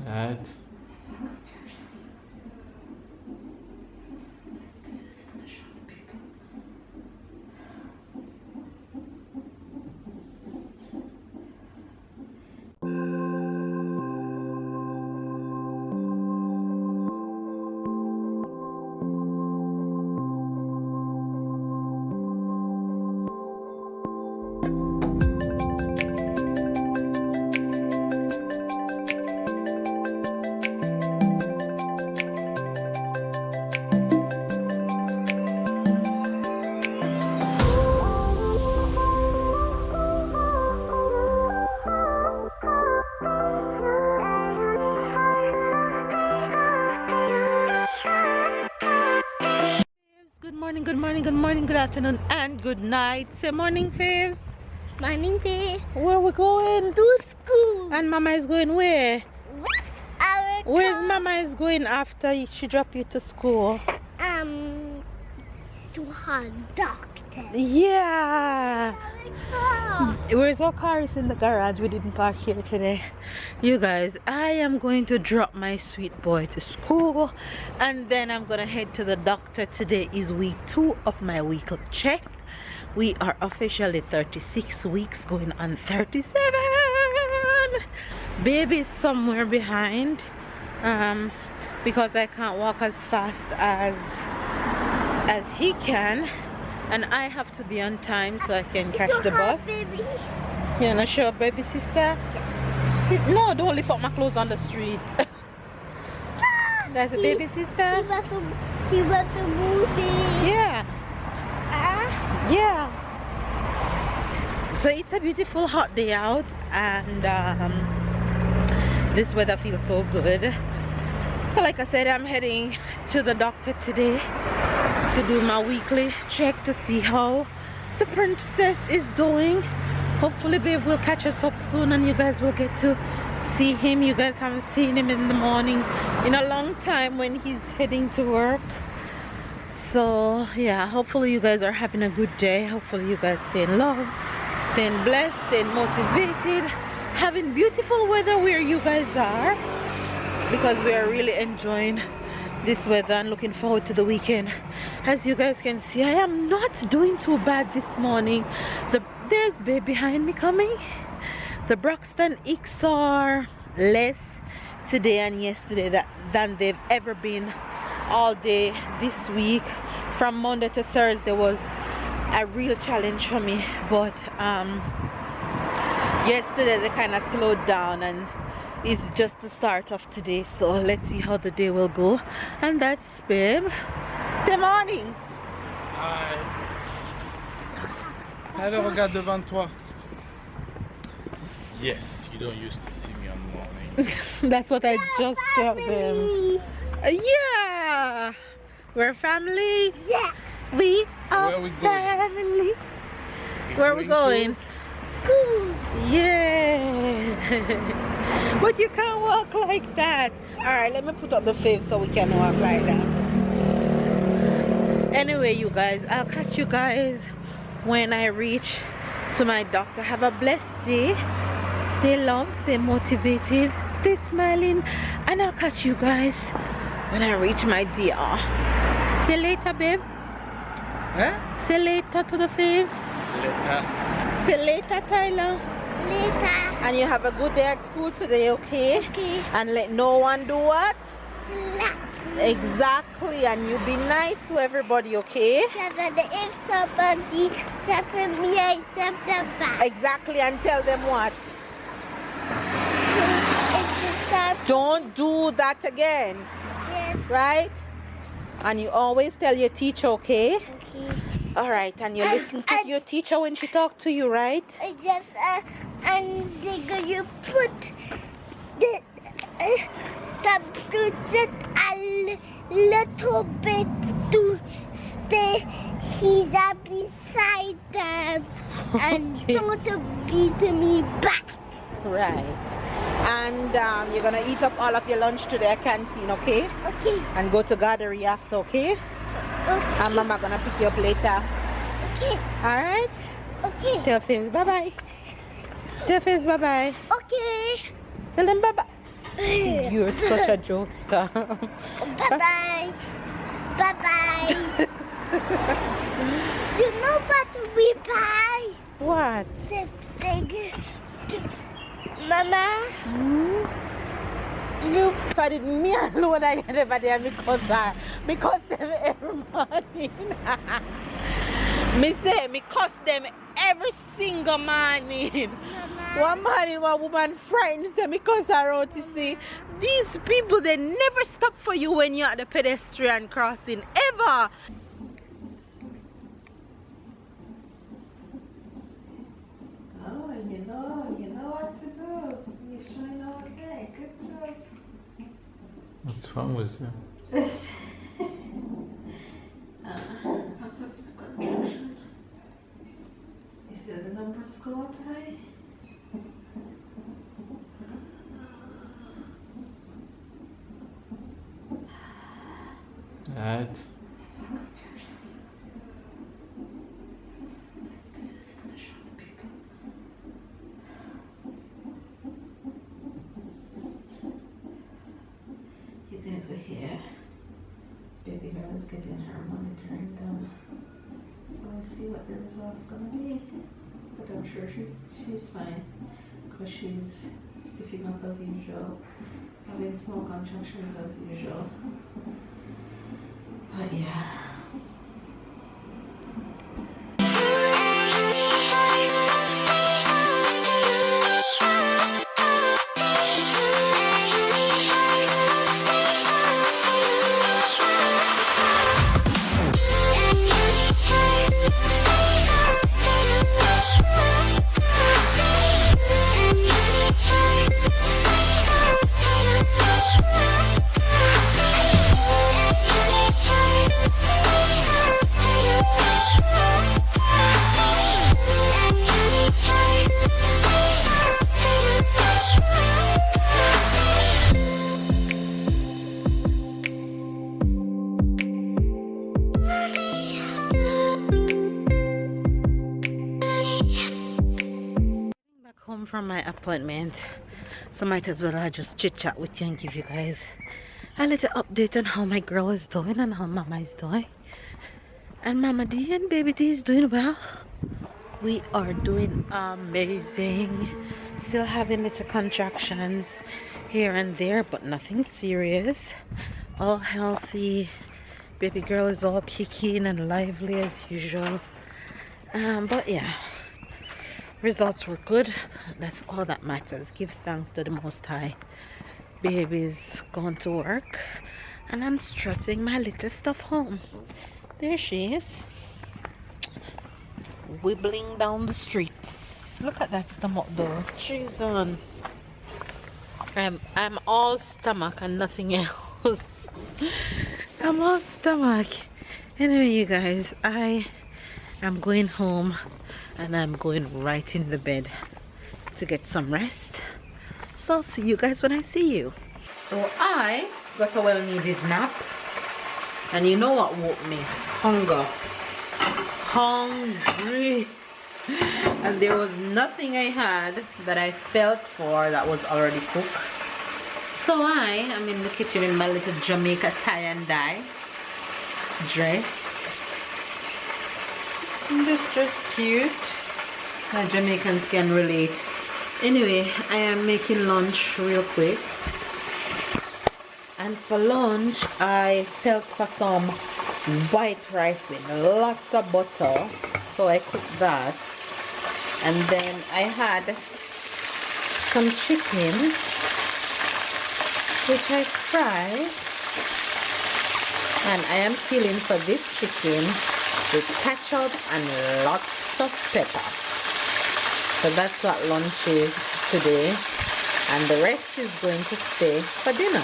Alright. Good afternoon, and good night. Say morning, Faves. Morning, Faith. Where we going? To school. And Mama is going where? What's our Where's car? Mama is going after she drop you to school? To her doctor. Yeah. Where's our car? It's in the garage. We didn't park here today. You guys, I am going to drop my sweet boy to school, and then I'm gonna head to the doctor. Today is week 2 of my weekly check. We are officially 36 weeks going on 37. Baby's somewhere behind because I can't walk as fast as he can, and I have to be on time so I can catch the bus. Baby. You wanna show up, baby sister? See, no, don't lift up my clothes on the street. That's a baby sister? She was a movie. Yeah. Yeah. So it's a beautiful hot day out, and this weather feels so good. So like I said, I'm heading to the doctor today to do my weekly check to see how the princess is doing. Hopefully babe will catch us up soon and you guys will get to see him. You guys haven't seen him in the morning in a long time when he's heading to work. So yeah, hopefully you guys are having a good day. Hopefully you guys stay in love, staying blessed, staying motivated, having beautiful weather where you guys are, because we are really enjoying this weather and looking forward to the weekend. As you guys can see, I am not doing too bad this morning. There's babe behind me coming. The Broxton X are less today and yesterday than they've ever been all day this week. From Monday to Thursday was a real challenge for me, but yesterday they kind of slowed down, and it's just the start of today. So let's see how the day will go. And that's babe. Say morning. Hi. Alors regarde devant toi. Yes, you don't used to see me on the morning. That's what I just told them. Yeah, we're family. Yeah. We are Where are we going? family. Where are we going? Cool. Yeah. But you can't walk like that. Alright, let me put up the face so we can walk like that. Anyway, you guys, I'll catch you guys when I reach to my doctor. Have a blessed day. Stay loved, stay motivated, stay smiling, and I'll catch you guys when I reach my DR. See you later, babe. Huh? See you later to the faves. Later. See you later, Tyler. Later. And you have a good day at school today, okay? Okay. And let no one do what? Slap. Exactly. And you be nice to everybody, okay? If somebody slap me, I slap them back. Exactly. And tell them what? If Don't do that again, right? And you always tell your teacher, okay? okay. All right. And you listen to your teacher when she talks to you, right? Yes, and they're gonna put the to sit a little bit to stay here beside them and Okay. don't beat me back. Right. And you're gonna eat up all of your lunch today at canteen, okay? Okay. And go to Gathering after, okay? Okay. And Mama gonna pick you up later. Okay. All right. Okay. Tell Fins bye bye. Tell Fins bye bye. Okay. Tell them bye bye. You're such a jokester. Bye-bye. Bye-bye. You know what we buy? What? The thing. Mama. Look. If I didn't me alone, I get everybody and because them every morning. Me say me cuss them every single morning. Mama. One morning one woman frightens them because I wrote to see these people, they never stop for you when you're at the pedestrian crossing ever. Oh, you know what to do. You're showing all day. Good job. What's wrong with you? You see the numbers go up high? Right. You guys were here. Baby girl is getting her monitoring done. So let's see what the result's gonna be. But I'm sure she's fine because she's stiffing up as usual, having small contractions as usual. But yeah. Home from my appointment, so might as well I just chit chat with you and give you guys a little update on how my girl is doing and how mama is doing. And Mama D and Baby D is doing well. We are doing amazing. Still having little contractions here and there, but nothing serious. All healthy. Baby girl is all kicking and lively as usual. But yeah, results were good. That's all that matters. Give thanks to the Most High. Baby's gone to work and I'm strutting my little stuff home. There she is, wibbling down the streets. Look at that stomach though. She's on. I'm all stomach and nothing else. I'm all stomach. Anyway, you guys, I am going home and I'm going right in the bed to get some rest. So I'll see you guys when I see you. So I got a well-needed nap, and you know what woke me? Hunger. Hungry. And there was nothing I had that I felt for that was already cooked. So I am in the kitchen in my little Jamaica tie and dye dress. Isn't this dress cute? My Jamaicans can relate. Anyway, I am making lunch real quick. And for lunch, I felt for some white rice with lots of butter. So I cooked that. And then I had some chicken, which I fried. And I am feeling for this chicken with ketchup and lots of pepper. So that's what lunch is today, and the rest is going to stay for dinner.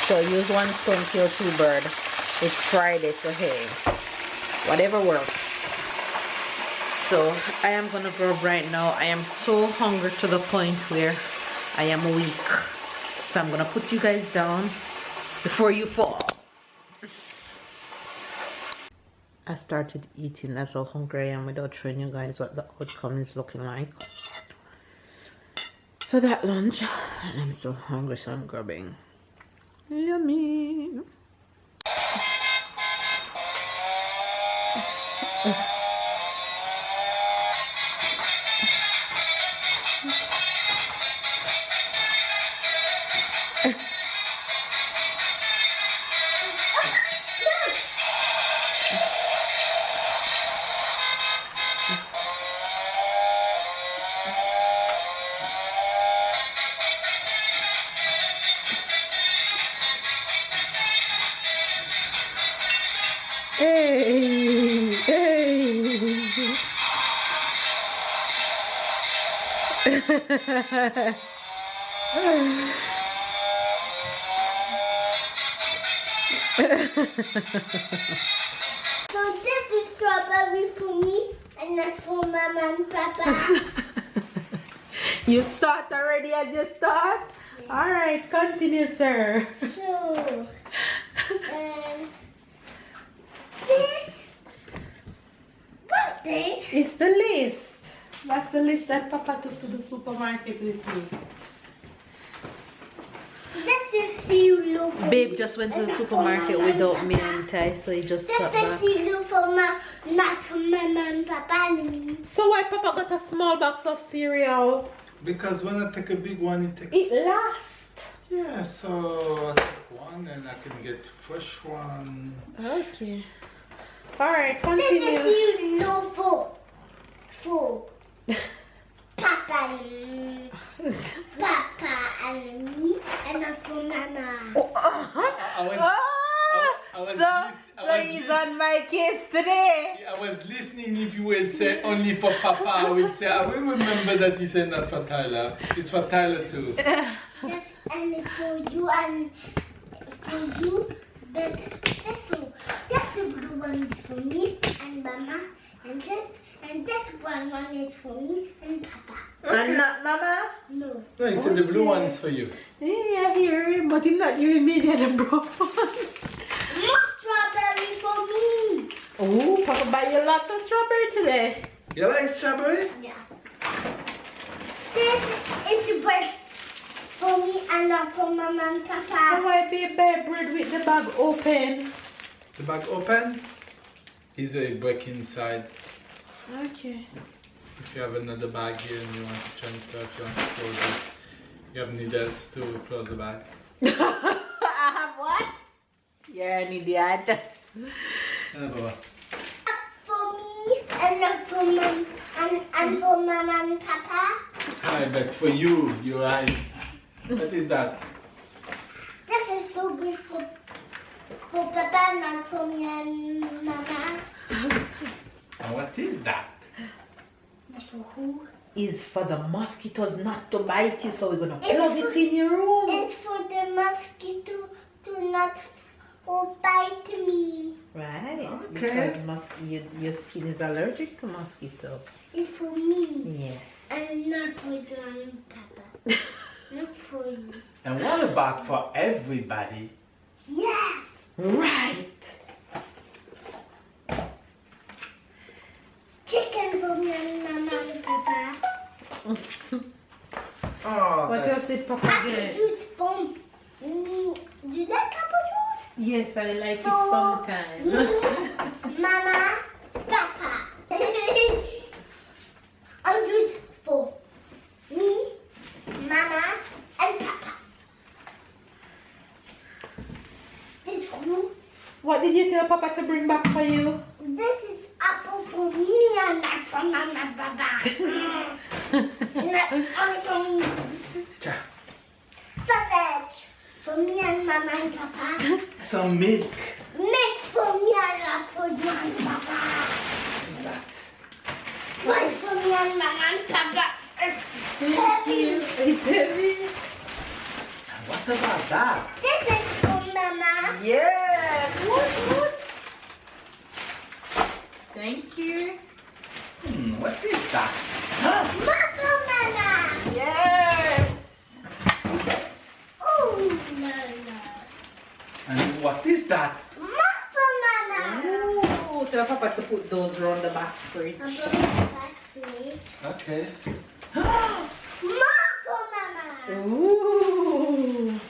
So use one stone kill two bird. It's Friday, so hey, whatever works. So I am gonna grab right now. I am so hungry to the point where I am weak. So I'm gonna put you guys down before you fall. I started eating. That's how hungry I am without showing you guys what the outcome is looking like. So that lunch, and I'm so hungry, so I'm grabbing. Yummy. Hey, hey. So this is strawberry for me and that's for Mama and Papa. You start already as you start? All right, continue, sir. So, and this, what's this? It's the list. That's the list that Papa took to the supermarket with me. This is cereal for Babe me. just went to and the that's for supermarket Mama without and me Papa. and Ty, so he just This got is back. cereal for not for Mama and Papa and me. So why Papa got a small box of cereal? Because when I take a big one, it takes. It lasts. Yeah, so I take one and I can get fresh one. Okay. All right, This is continue. cereal for Papa and me, and not for Mama. Oh, so he's on my case today. I was listening. If you will say only for Papa, I will say I will remember that you said not for Tyler. It's for Tyler too. Yes, and it's for you and for you. But that's the blue one is for me and Mama, and this one is for me and Papa. And not Mama? No. No, he said the blue one is for you. Yeah, I hear him, but he's not giving me the other brown one. More strawberry for me. Oh, Papa buy you lots of strawberry today. You like strawberry? Yeah. This is bread for me and not for Mama and So Papa. why be buy bread with the bag open? The bag open? Is a brick inside. Okay. If you have another bag here and you want to transfer, if you want to close it, you have needles to close the bag. I have what? You're an idiot. Baba. For me and not for Mom and for Mama and Papa. I bet for you, you're right. What is that? This is so good for Papa, not for me and Mama. And what is that? That's for who? Is for the mosquitoes not to bite you, so we're gonna It's plug for- it in your room. It's for the mosquito to not bite me. Right. Okay. Because your skin is allergic to mosquito. It's for me Yes. and not for Mama and Papa. Not for you. And what about for everybody? Yeah. Right. Chicken for me and Mama and Papa. Oh, What that's... else did Papa Apple get? juice for me. Do you like apple juice? Yes, I like it So, sometimes. me, Mama, Papa. I'm juice for me, Mama, and Papa. This who? What did you tell Papa to bring back for you? This is apple for me and not for Mama and Papa. Not only for me. Cha. Sausage for me and Mama and Papa. Some milk. Milk for me and not for you and Papa. What is that? Rice for me and Mama and Papa. Thank you. It's heavy. What about that? This is for Mama. Yes. Woot, woot. Thank you. What is that? Huh? More for Mama. Yes. Oh, no, no. And what is that? More for Mama. Oh, tell Papa to put those around the back fridge. I'm going back to it. Okay. More for Mama. Ooh.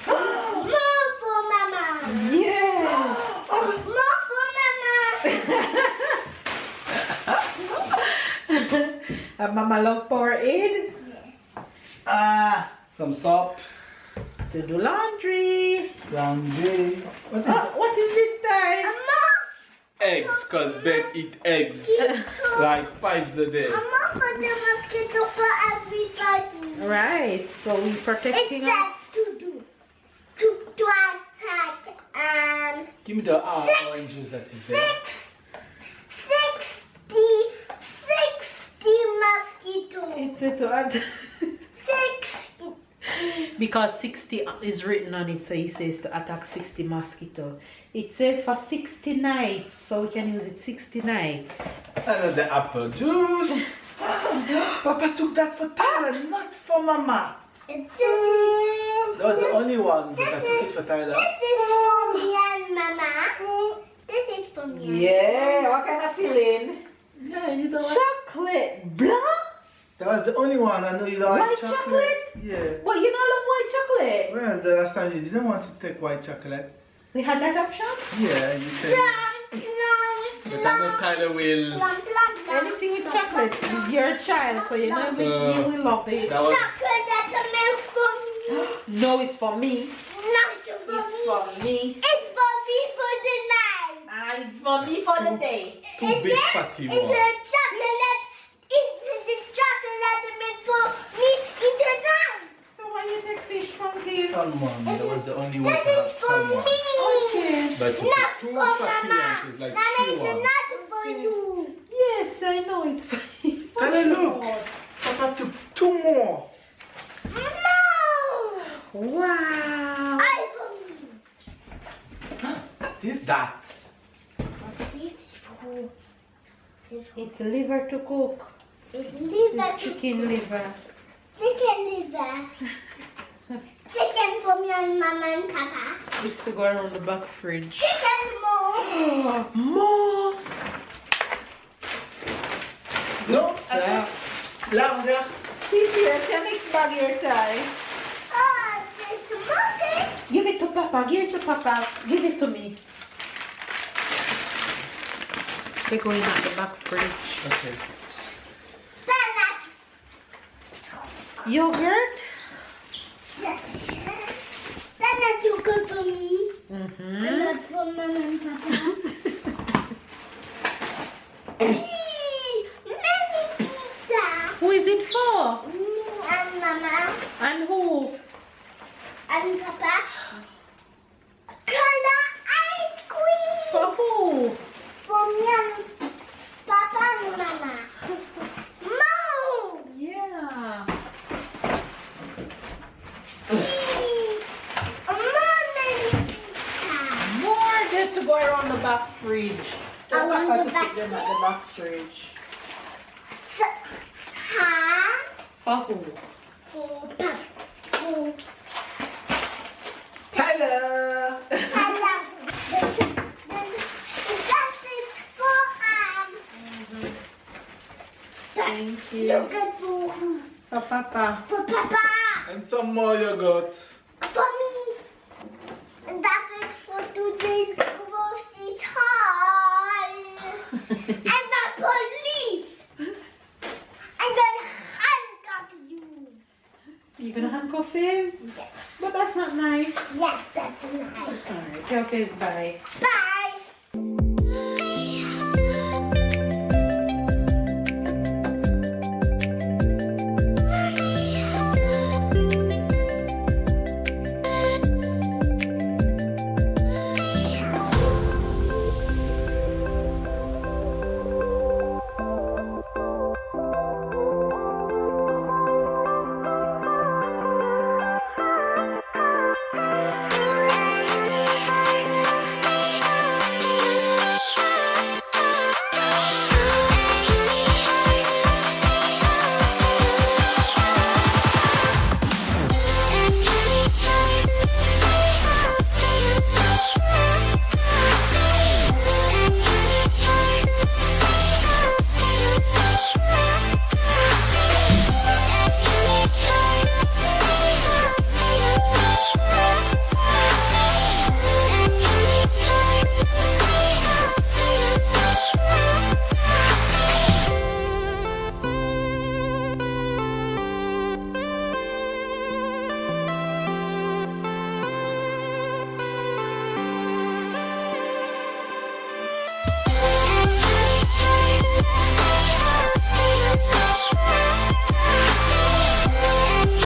More for Mama. Yes. More for Mama. And Mama love Powerade Some soap. to do laundry. Laundry. What is this time? More. Eggs, cause Ben eat eggs like 5 a day. More for the mosquito for everybody. Right, so we protecting It her. says to attack Give me the orange juice that is there. 60 mosquitoes. It's a to add 60. because 60 is written on it, so he says to attack 60 mosquito. It says for 60 nights, so we can use it 60 nights. Another apple juice. Papa took that for Tyler, not for Mama. This That was the only one that I took it for Tyler. is for me and Mama. This is for me. and Yeah, what kind of feeling? Yeah, you don't like. Chocolate blanc? That was the only one. I know you don't White like chocolate. chocolate? Yeah. Well, you don't love white chocolate. Well, the last time you didn't want to take white chocolate. We had that option? Yeah, you said. But I know Tyler will. Anything with chocolate is your child, so you know So, you will love it. That was. Chocolate milk for me. No, it's for me. Not It's for me. for me. It's for me for the night. It's for me for the day. Two big fatty It's ones. a chocolate. It's a chocolate milk for me in the night. So why you take fish from here? Salmon. That was the only way to This have is for salmon. me. Okay. But you Not took two for fatty Mama. ones. It's like Mama, 3 it's ones. not for you. Yes, I know it's for you. Tyler, look. Papa took 2 more. No. Wow. I for me. What is that? What's this for? It's liver to cook. It's liver. It's chicken liver. Chicken liver. Chicken for me and Mama and Papa. It's to go around the back fridge. Chicken more. More. No, job. Longer. See here, it's your next bag your time. Oh, this mountain. Give it to Papa. Give it to Papa. Give it to me. They're going at the back fridge. Okay. Yogurt. That's not too good for me. Mm-hmm. And not for Mama and Papa. Many pizza. Who is it for? Me and Mama And who? and Papa. Color ice cream. For who? For me and Papa and Mama. More. Yeah. More get to go around the back fridge. Tell Around Papa the to back put them at the back fridge. For who? Tyler. Thank you. Yogurt for Papa. Papa. And some more yogurt. For me. And that's it for today's grocery haul. I'm not police. I'm gonna handcuff you. You gonna handcuff his? But that's not nice. Yes, that's nice. Alright, tell his bye. Bye.